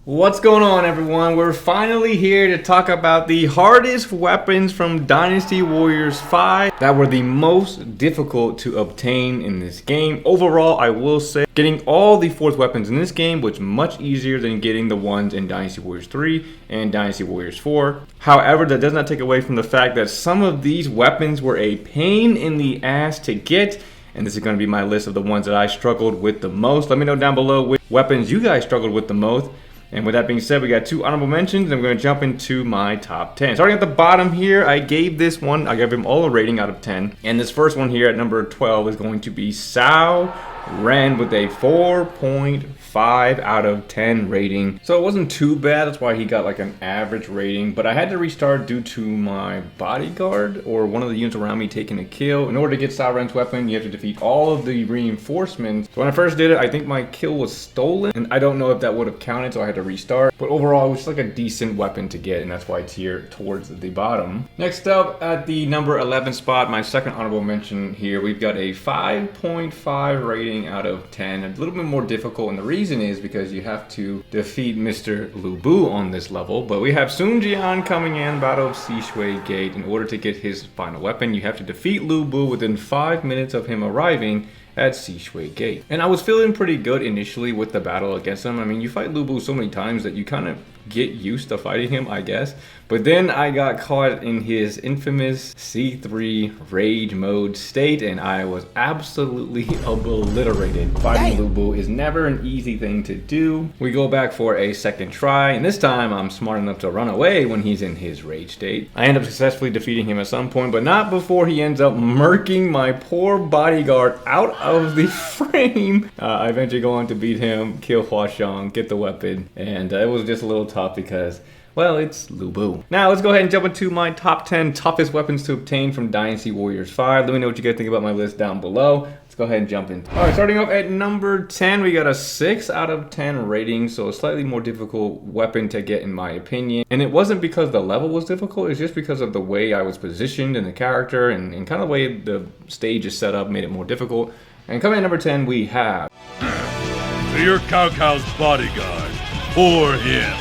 What's going on, everyone? We're finally here to talk about the hardest weapons from Dynasty Warriors 5 that were the most difficult to obtain in this game. Overall, I will say getting all the fourth weapons in this game was much easier than getting the ones in Dynasty Warriors 3 and Dynasty Warriors 4. However, that does not take away from the fact that some of these weapons were a pain in the ass to get. And this is going to be my list of the ones that I struggled with the most. Let me know down below which weapons you guys struggled with the most. And with that being said, we got 2 honorable mentions, and we're going to jump into my top 10. Starting at the bottom here, I gave him all a rating out of 10. And this first one here at number 12 is going to be Sao Ren with a 4.5 out of 10 rating. So it wasn't too bad, that's why he got like an average rating. But I had to restart due to my bodyguard or one of the units around me taking a kill. In order to get Sao Ren's weapon, you have to defeat all of the reinforcements. So when I first did it, I think my kill was stolen. And I don't know if that would have counted, so I had to restart. But overall, it was like a decent weapon to get, and that's why it's here towards the bottom. Next up, at the number 11 spot, my second honorable mention here, we've got a 5.5 rating out of 10. A little bit more difficult, and the reason is because you have to defeat Mr. Lu Bu on this level. But we have Sun Jian coming in, Battle of Sishui Gate. In order to get his final weapon, you have to defeat Lu Bu within 5 minutes of him arriving at Sishui Gate. And I was feeling pretty good initially with the battle against him. I mean, you fight Lu Bu so many times that you kind of get used to fighting him, I guess. But then I got caught in his infamous C3 rage mode state, and I was absolutely obliterated. Fighting Lu Bu is never an easy thing to do. We go back for a second try, and this time I'm smart enough to run away when he's in his rage state. I end up successfully defeating him at some point, but not before he ends up murking my poor bodyguard out of the frame. I eventually go on to beat him, kill Huashang, get the weapon, and it was just a little tough because, well, it's Lu Bu. Now let's go ahead and jump into my top 10 toughest weapons to obtain from Dynasty Warriors 5. Let me know what you guys think about my list down below. Let's go ahead and jump in. Alright, starting off at number 10, we got a 6 out of 10 rating, so a slightly more difficult weapon to get in my opinion. And it wasn't because the level was difficult, it's just because of the way I was positioned in the character and kind of the way the stage is set up made it more difficult. And coming at number 10, we have... To your Cow's bodyguard, for him.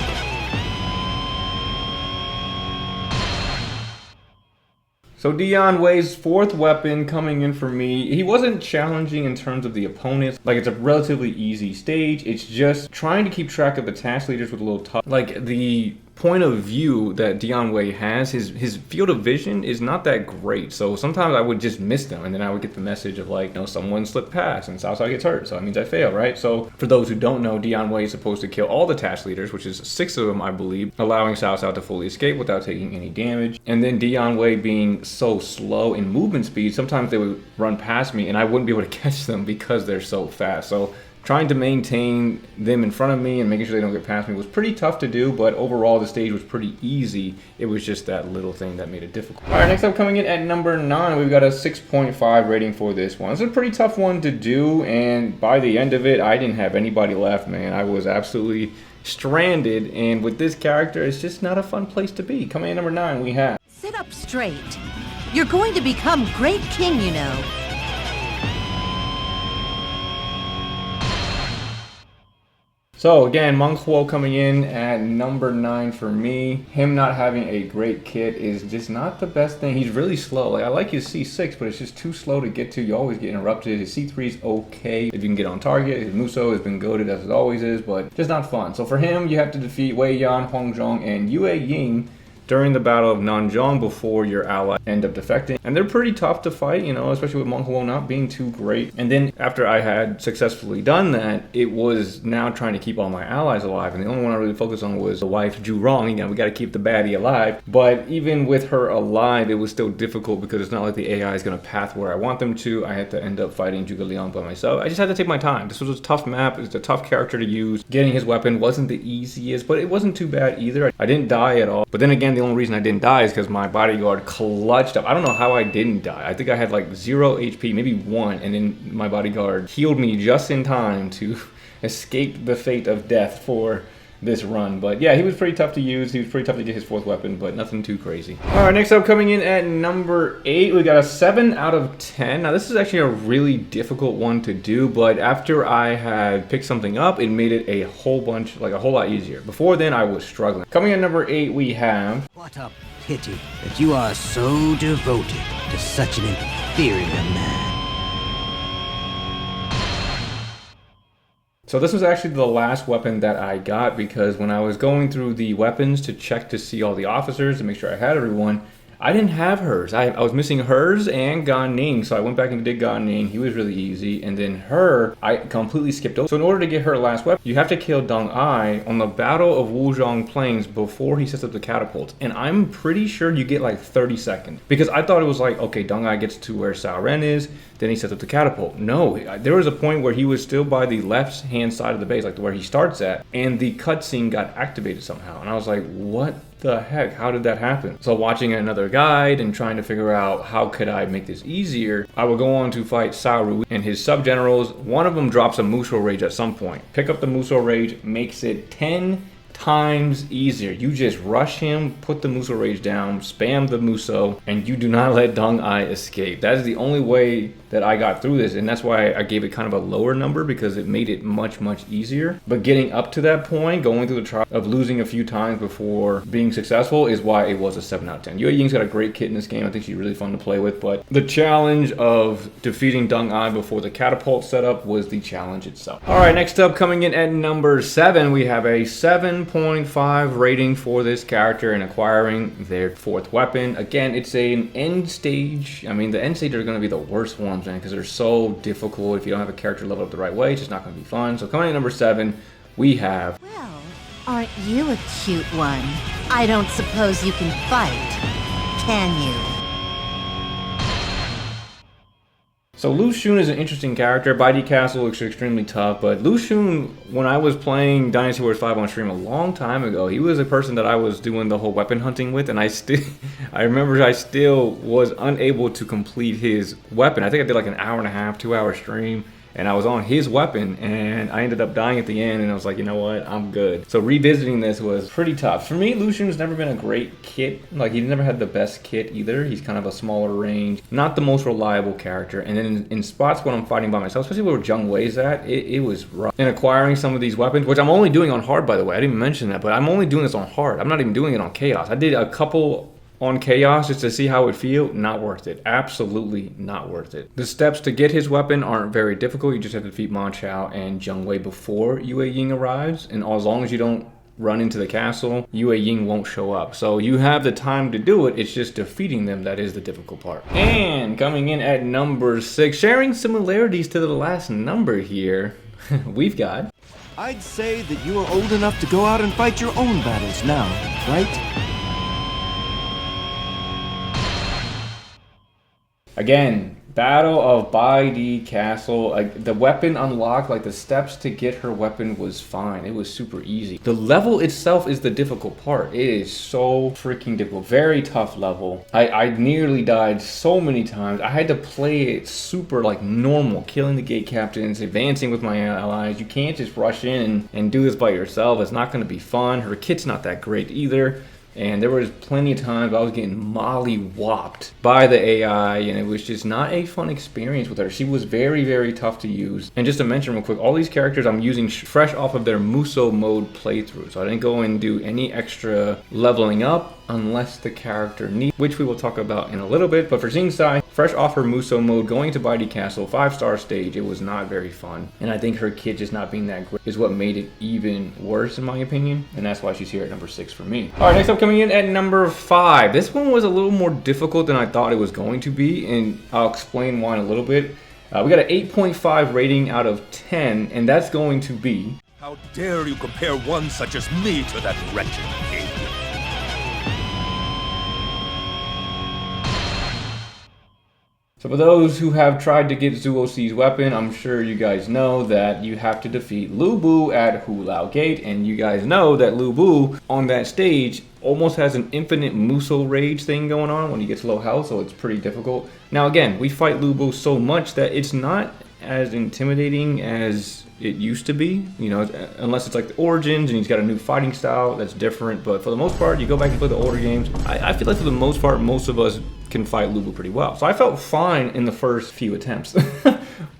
So Dion Wei's fourth weapon coming in for me. He wasn't challenging in terms of the opponents. Like, it's a relatively easy stage. It's just trying to keep track of the task leaders with a little tough. Like, the point of view that Dion Wei has, his field of vision is not that great. So sometimes I would just miss them, and then I would get the message of like, no, someone slipped past and Cao Cao gets hurt, so that means I fail, right? So for those who don't know, Dion Wei is supposed to kill all the task leaders, which is 6 of them, I believe, allowing Cao Cao to fully escape without taking any damage. And then Dion Wei being so slow in movement speed, sometimes they would run past me and I wouldn't be able to catch them because they're so fast. So trying to maintain them in front of me and making sure they don't get past me was pretty tough to do, but overall the stage was pretty easy. It was just that little thing that made it difficult. All right, next up coming in at number 9, we've got a 6.5 rating for this one. It's a pretty tough one to do, and by the end of it, I didn't have anybody left, man. I was absolutely stranded, and with this character, it's just not a fun place to be. Coming in at number 9, we have... Sit up straight. You're going to become great king, you know. So again, Meng Huo coming in at number 9 for me. Him not having a great kit is just not the best thing. He's really slow. Like, I like his C6, but it's just too slow to get to. You always get interrupted. His C3 is okay if you can get on target. His Muso has been goated as it always is, but just not fun. So for him, you have to defeat Wei Yan, Huang Zhong, and Yue Ying during the Battle of Nanzhong before your ally end up defecting. And they're pretty tough to fight, you know, especially with Meng Huo not being too great. And then after I had successfully done that, it was now trying to keep all my allies alive. And the only one I really focused on was the wife, Zhu Rong. You know, we got to keep the baddie alive. But even with her alive, it was still difficult because it's not like the AI is going to path where I want them to. I had to end up fighting Zhuge Liang by myself. I just had to take my time. This was a tough map. It's a tough character to use. Getting his weapon wasn't the easiest, but it wasn't too bad either. I didn't die at all. But then again, the only reason I didn't die is because my bodyguard clutched up. I don't know how I didn't die. I think I had like 0 HP, maybe 1, and then my bodyguard healed me just in time to escape the fate of death for this run. But yeah, he was pretty tough to use. He was pretty tough to get his 4th weapon, but nothing too crazy. All right, next up, coming in at number 8, we got a 7 out of 10. Now this is actually a really difficult one to do, but after I had picked something up, it made it a whole lot easier. Before then, I was struggling. Coming in at number 8, we have... What a pity that you are so devoted to such an inferior man. So this was actually the last weapon that I got, because when I was going through the weapons to check to see all the officers to make sure I had everyone, I didn't have hers. I was missing hers and Gan Ning, so I went back and did Gan Ning. He was really easy, and then her, I completely skipped over. So in order to get her last weapon, you have to kill Deng Ai on the Battle of Wuzhong Plains before he sets up the catapults, and I'm pretty sure you get like 30 seconds, because I thought it was like, okay, Deng Ai gets to where Sao Ren is, then he sets up the catapult. No, there was a point where he was still by the left-hand side of the base, like where he starts at, and the cutscene got activated somehow, and I was like, what the heck? How did that happen? So watching another guide and trying to figure out how could I make this easier, I would go on to fight Saru and his sub-generals. One of them drops a Musou Rage at some point. Pick up the Musou Rage, makes it 10 times easier. You just rush him, put the Musou Rage down, spam the Musou, and you do not let Deng Ai escape. That is the only way that I got through this, and that's why I gave it kind of a lower number, because it made it much easier. But getting up to that point, going through the trial of losing a few times before being successful, is why it was a 7 out of 10. Yue Ying's got a great kit in this game. I think she's really fun to play with, but the challenge of defeating Deng Ai before the catapult setup was the challenge itself. All right, next up, coming in at number 7, we have a 7.5 rating for this character and acquiring their 4th weapon. Again, it's an end stage. I mean, the end stage are going to be the worst ones, man, because they're so difficult. If you don't have a character leveled up the right way, it's just not going to be fun. So coming in at number 7, we have... Well, aren't you a cute one? I don't suppose you can fight, can you? So Lu Xun is an interesting character. Baidi Castle looks extremely tough, but Lu Xun, when I was playing Dynasty Warriors 5 on stream a long time ago, he was a person that I was doing the whole weapon hunting with, and I remember I still was unable to complete his weapon. I think I did like an hour and a half, 2-hour stream, and I was on his weapon, and I ended up dying at the end, and I was like, you know what, I'm good. So revisiting this was pretty tough. For me, Lu Xun's never been a great kit. Like, he's never had the best kit either. He's kind of a smaller range, not the most reliable character. And then in spots when I'm fighting by myself, especially where Zheng Wei's at, it was rough. And acquiring some of these weapons, which I'm only doing on hard, by the way. I didn't even mention that, but I'm only doing this on hard. I'm not even doing it on chaos. I did a couple on chaos just to see how it feel. Not worth it. Absolutely not worth it. The steps to get his weapon aren't very difficult. You just have to defeat Ma Chao and Zheng Wei before Yue Ying arrives, and as long as you don't run into the castle, Yue Ying won't show up. So you have the time to do it. It's just defeating them that is the difficult part. And coming in at number 6, sharing similarities to the last number here, we've got... I'd say that you are old enough to go out and fight your own battles now, right? Again, Battle of Baidi Castle. The weapon unlocked, like the steps to get her weapon was fine. It was super easy. The level itself is the difficult part. It is so freaking difficult. Very tough level. I nearly died so many times. I had to play it super like normal, killing the gate captains, advancing with my allies. You can't just rush in and do this by yourself. It's not going to be fun. Her kit's not that great either. And there was plenty of times I was getting molly-whopped by the AI, and it was just not a fun experience with her. She was very tough to use. And just to mention real quick, all these characters I'm using fresh off of their Musou mode playthrough. So I didn't go and do any extra leveling up unless the character needs, which we will talk about in a little bit. But for Xingzai, fresh off her Musou mode, going to Baidi Castle, 5-star stage, it was not very fun. And I think her kit just not being that great is what made it even worse in my opinion. And that's why she's here at number 6 for me. All right, next up coming in at number 5. This one was a little more difficult than I thought it was going to be, and I'll explain why in a little bit. We got an 8.5 rating out of 10, and that's going to be... How dare you compare one such as me to that wretched pig? So for those who have tried to get Zuo C's weapon, I'm sure you guys know that you have to defeat Lu Bu at Hu Lao Gate, and you guys know that Lu Bu on that stage almost has an infinite Musou Rage thing going on when he gets low health, so it's pretty difficult. Now again, we fight Lu Bu so much that it's not as intimidating as it used to be, you know, unless it's like the Origins and he's got a new fighting style that's different. But for the most part, you go back and play the older games, I feel like for the most part, most of us can fight Lu Bu pretty well. So I felt fine in the first few attempts.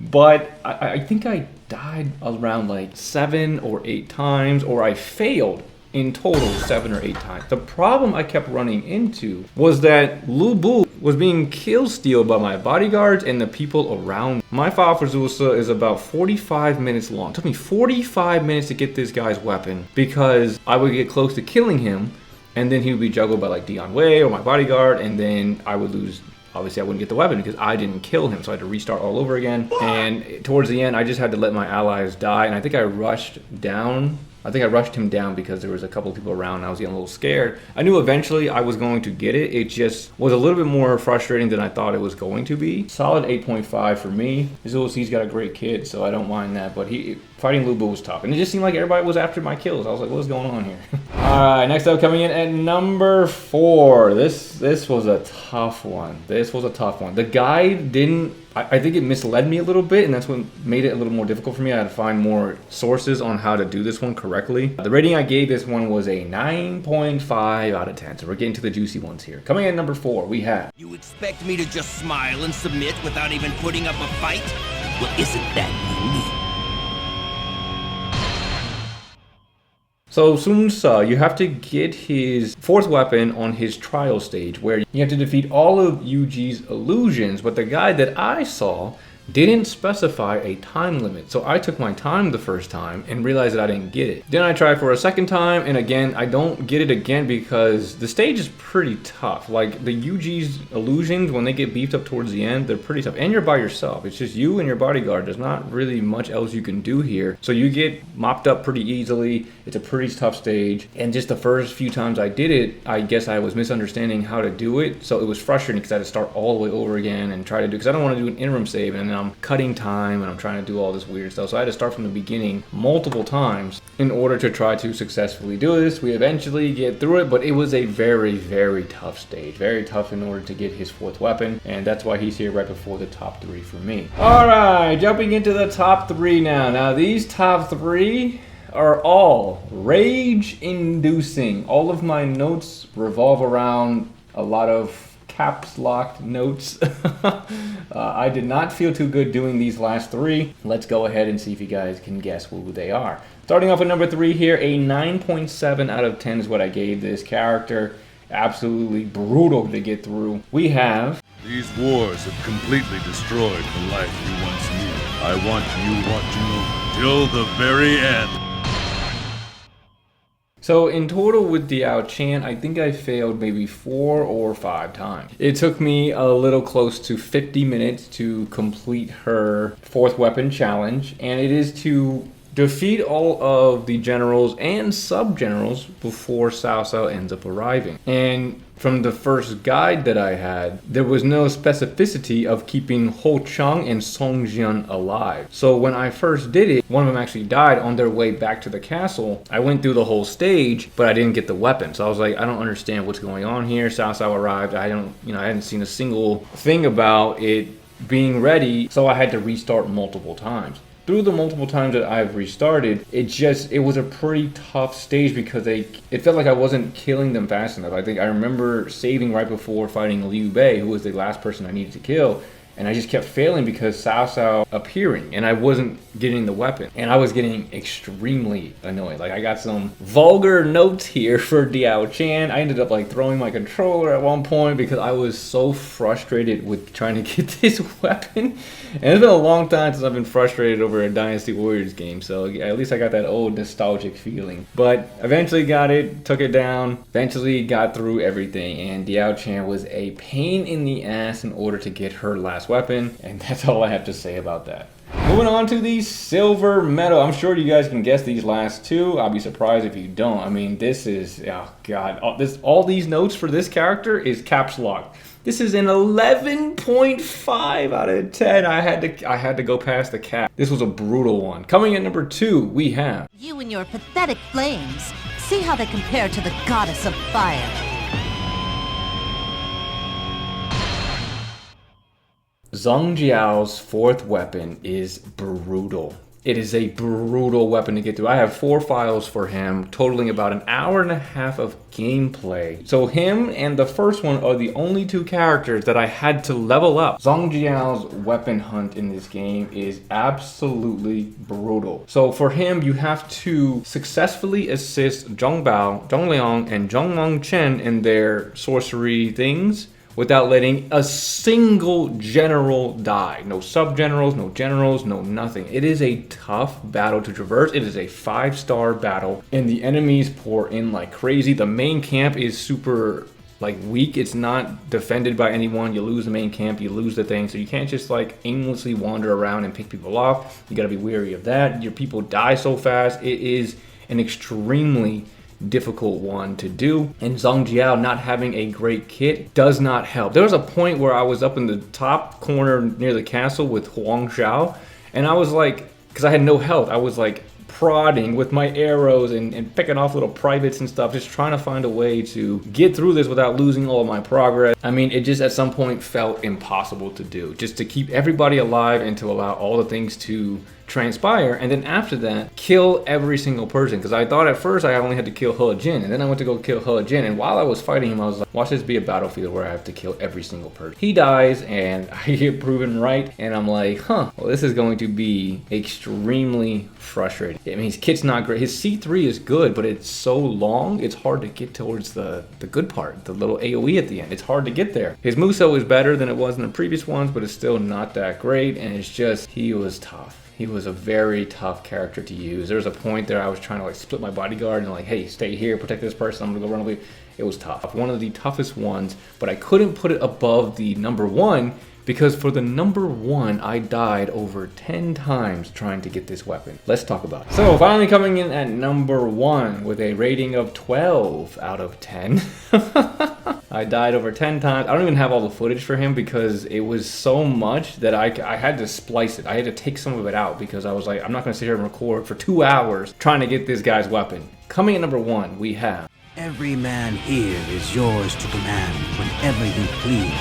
But I think I died around like 7 or 8 times, or I failed in total 7 or 8 times. The problem I kept running into was that Lu Bu was being kill stealed by my bodyguards and the people around. My file for Zulsa is about 45 minutes long. It took me 45 minutes to get this guy's weapon because I would get close to killing him and then he would be juggled by like Dion Wei or my bodyguard, and then I would lose. Obviously, I wouldn't get the weapon because I didn't kill him, so I had to restart all over again. And towards the end, I just had to let my allies die, and I think I rushed down. I think I rushed him down because there was a couple of people around and I was getting a little scared. I knew eventually I was going to get it. It just was a little bit more frustrating than I thought it was going to be. Solid 8.5 for me. Zulci's got a great kid, so I don't mind that. But fighting Lu Bu was tough. And it just seemed like everybody was after my kills. I was like, what's going on here? Alright, next up, coming in at number 4. This was a tough one. This was a tough one. The guide didn't... I think it misled me a little bit, and that's what made it a little more difficult for me. I had to find more sources on how to do this one correctly. The rating I gave this one was a 9.5 out of 10. So we're getting to the juicy ones here. Coming in at number 4, we have... You expect me to just smile and submit without even putting up a fight? Well, isn't that unique? So Sun Ce, you have to get his 4th weapon on his trial stage, where you have to defeat all of Yuji's illusions, but the guide that I saw didn't specify a time limit. So I took my time the first time and realized that I didn't get it. Then I tried for a second time, and again, I don't get it again because the stage is pretty tough. Like the Yuji's illusions, when they get beefed up towards the end, they're pretty tough. And you're by yourself. It's just you and your bodyguard. There's not really much else you can do here. So you get mopped up pretty easily. It's a pretty tough stage. And just the first few times I did it, I guess I was misunderstanding how to do it. So it was frustrating because I had to start all the way over again and try to do, because I don't want to do an interim save and then I'm cutting time and I'm trying to do all this weird stuff. So I had to start from the beginning multiple times in order to try to successfully do this. We eventually get through it, but it was a very, very tough stage. Very tough in order to get his 4th weapon, and that's why he's here right before the top 3 for me. Alright, jumping into the top 3 now. Now these top 3 are all rage-inducing. All of my notes revolve around a lot of caps locked notes. I did not feel too good doing these last 3. Let's go ahead and see if you guys can guess who they are. Starting off with number 3 here, a 9.7 out of 10 is what I gave this character. Absolutely brutal to get through. We have... These wars have completely destroyed the life you once knew. I want you watching till the very end. So in total with Diao Chan, I think I failed maybe 4 or 5 times. It took me a little close to 50 minutes to complete her 4th weapon challenge, and it is to defeat all of the generals and sub-generals before Cao Cao ends up arriving. And from the first guide that I had, there was no specificity of keeping Ho Chang and Song Jian alive. So when I first did it, one of them actually died on their way back to the castle. I went through the whole stage, but I didn't get the weapon. So I was like, I don't understand what's going on here. Cao Cao arrived. I hadn't seen a single thing about it being ready. So I had to restart multiple times. Through the multiple times that I've restarted, it was a pretty tough stage because it felt like I wasn't killing them fast enough. I think I remember saving right before fighting Liu Bei, who was the last person I needed to kill. And I just kept failing because Cao Cao appearing and I wasn't getting the weapon. And I was getting extremely annoyed. Like I got some vulgar notes here for Diao Chan. I ended up like throwing my controller at one point because I was so frustrated with trying to get this weapon. And it's been a long time since I've been frustrated over a Dynasty Warriors game. So at least I got that old nostalgic feeling. But eventually got it, took it down, eventually got through everything. And Diao Chan was a pain in the ass in order to get her last weapon, and that's all I have to say about that. Moving on to the silver medal. I'm sure you guys can guess these last 2. I'll be surprised if you don't. I mean, this is, oh god, all these notes for this character is caps locked. This is an 11.5 out of 10. I had to go past the cap. This was a brutal one. Coming in number 2, we have... You and your pathetic flames. See how they compare to the goddess of fire. Zhang Jiao's fourth weapon is brutal. It is a brutal weapon to get through. I have 4 files for him, totaling about an hour and a half of gameplay. So him and the first one are the only 2 characters that I had to level up. Zhang Jiao's weapon hunt in this game is absolutely brutal. So for him, you have to successfully assist Zhong Bao, Zhong Liang, and Zhong Meng Chen in their sorcery things without letting a single general die. No sub-generals, no generals, no nothing. It is a tough battle to traverse. It is a 5-star battle, and the enemies pour in like crazy. The main camp is super weak. It's not defended by anyone. You lose the main camp, you lose the thing, so you can't just aimlessly wander around and pick people off. You gotta be wary of that. Your people die so fast. It is an extremely difficult one to do, and Zhang Jiao not having a great kit does not help. There was a point where I was up in the top corner near the castle with Huang Xiao, and I was because I had no health, I was prodding with my arrows and picking off little privates and stuff, just trying to find a way to get through this without losing all of my progress. I mean, it just at some point felt impossible to do, just to keep everybody alive and to allow all the things to transpire, and then after that kill every single person, because I thought at first I only had to kill He Jin, and then I went to go kill He Jin, and while I was fighting him I was like, watch this be a battlefield where I have to kill every single person. He dies and I get proven right, and I'm like, well, this is going to be extremely frustrating. I mean, his kit's not great. His C3 is good, but it's so long it's hard to get towards the good part, the little AoE at the end. It's hard to get there. His Muso is better than it was in the previous ones, but it's still not that great, and it's just, he was tough. He was a very tough character to use. There was a point there I was trying to split my bodyguard and hey, stay here, protect this person, I'm gonna go run away. It was tough. One of the toughest ones, but I couldn't put it above the number 1 because for the number 1, I died over 10 times trying to get this weapon. Let's talk about it. So finally coming in at number 1 with a rating of 12 out of 10. I died over 10 times. I don't even have all the footage for him because it was so much that I had to splice it. I had to take some of it out because I was like, I'm not gonna sit here and record for 2 hours trying to get this guy's weapon. Coming at number 1, we have Every man here is yours to command whenever you please.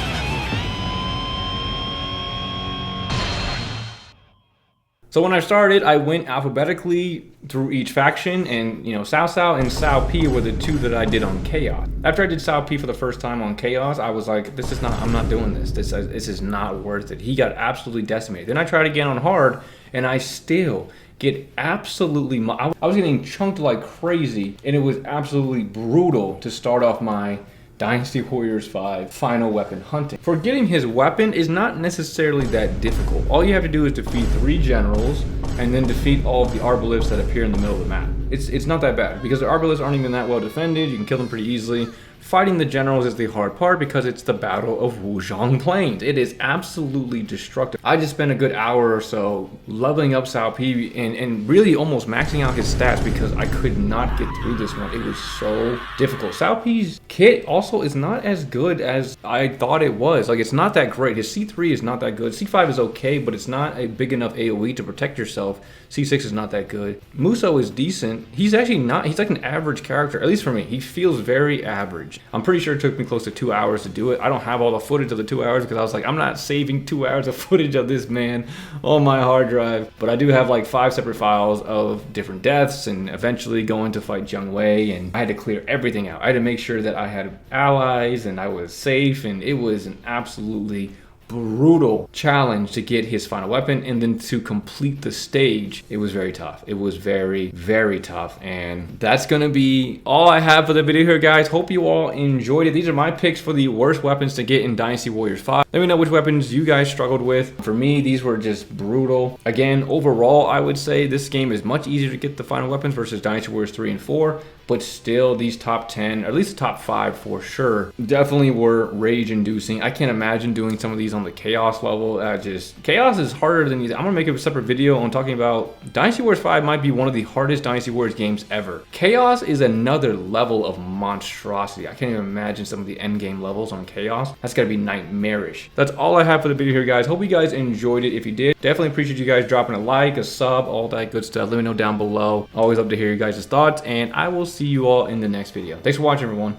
So when I started, I went alphabetically through each faction, and Cao Cao and Cao Pi were the 2 that I did on Chaos. After I did Cao Pi for the first time on Chaos, I was like, I'm not doing this. This is not worth it. He got absolutely decimated. Then I tried again on hard, and I still get absolutely, I was getting chunked like crazy, and it was absolutely brutal to start off my Dynasty Warriors 5 final weapon hunting. For getting his weapon is not necessarily that difficult. All you have to do is defeat 3 generals and then defeat all of the arbaleths that appear in the middle of the map. It's not that bad because the arbaleths aren't even that well defended. You can kill them pretty easily. Fighting the generals is the hard part because it's the Battle of Wuzhong Plains. It is absolutely destructive. I just spent a good hour or so leveling up Cao Pi and really almost maxing out his stats because I could not get through this one. It was so difficult. Cao Pi's kit also is not as good as I thought it was. It's not that great. His C3 is not that good. C5 is okay, but it's not a big enough AoE to protect yourself. C6 is not that good. Muso is decent. He's actually not, he's like an average character, at least for me. He feels very average. I'm pretty sure it took me close to 2 hours to do it. I don't have all the footage of the 2 hours because I was like, I'm not saving 2 hours of footage of this man on my hard drive. But I do have 5 separate files of different deaths and eventually going to fight Jiang Wei, and I had to clear everything out. I had to make sure that I had allies and I was safe, and it was an absolutely brutal challenge to get his final weapon and then to complete the stage. It was very tough. It was very, very tough, and that's gonna be all I have for the video here, guys. Hope you all enjoyed it. These are my picks for the worst weapons to get in Dynasty Warriors 5. Let me know which weapons you guys struggled with. For me, these were just brutal. Again, overall, I would say this game is much easier to get the final weapons versus Dynasty Warriors 3 and 4, but still these top 10, or at least the top 5 for sure, definitely were rage-inducing. I can't imagine doing some of these on the Chaos level. Chaos is harder than these. I'm gonna make a separate video on talking about Dynasty Warriors 5 might be one of the hardest Dynasty Warriors games ever. Chaos is another level of monstrosity. I can't even imagine some of the end game levels on Chaos. That's gotta be nightmarish. That's all I have for the video here, guys. Hope you guys enjoyed it. If you did, definitely appreciate you guys dropping a like, a sub, all that good stuff. Let me know down below. Always love to hear you guys' thoughts, and I will see you all in the next video. Thanks for watching, everyone.